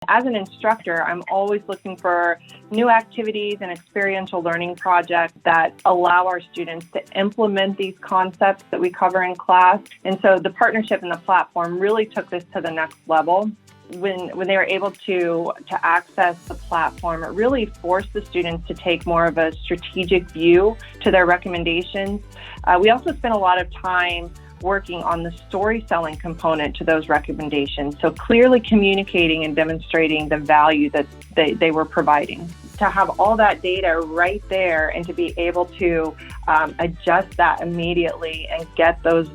As an instructor, I'm always looking for new activities and experiential learning projects that allow our students to implement these concepts that we cover in class. And so the partnership and the platform really took this to the next level. When they were able to access the platform, it really forced the students to take more of a strategic view to their recommendations. We also spent a lot of time working on the story selling component to those recommendations. So clearly communicating and demonstrating the value that they were providing. To have all that data right there and to be able to adjust that immediately and get those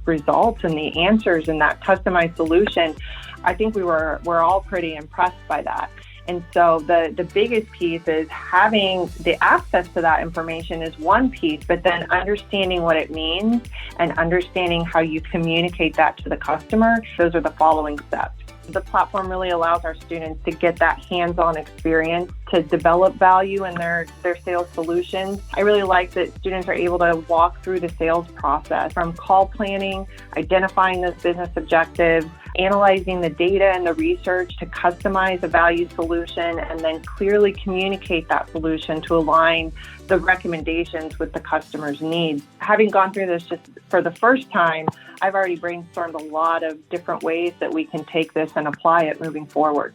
results and the answers in that customized solution, I think we're all pretty impressed by that. And so the biggest piece is having the access to that information is one piece, but then understanding what it means and understanding how you communicate that to the customer. Those are the following steps. The platform really allows our students to get that hands-on experience to develop value in their sales solutions. I really like that students are able to walk through the sales process from call planning, identifying those business objectives, analyzing the data and the research to customize a value solution, and then clearly communicate that solution to align the recommendations with the customer's needs. Having gone through this just for the first time, I've already brainstormed a lot of different ways that we can take this and apply it moving forward.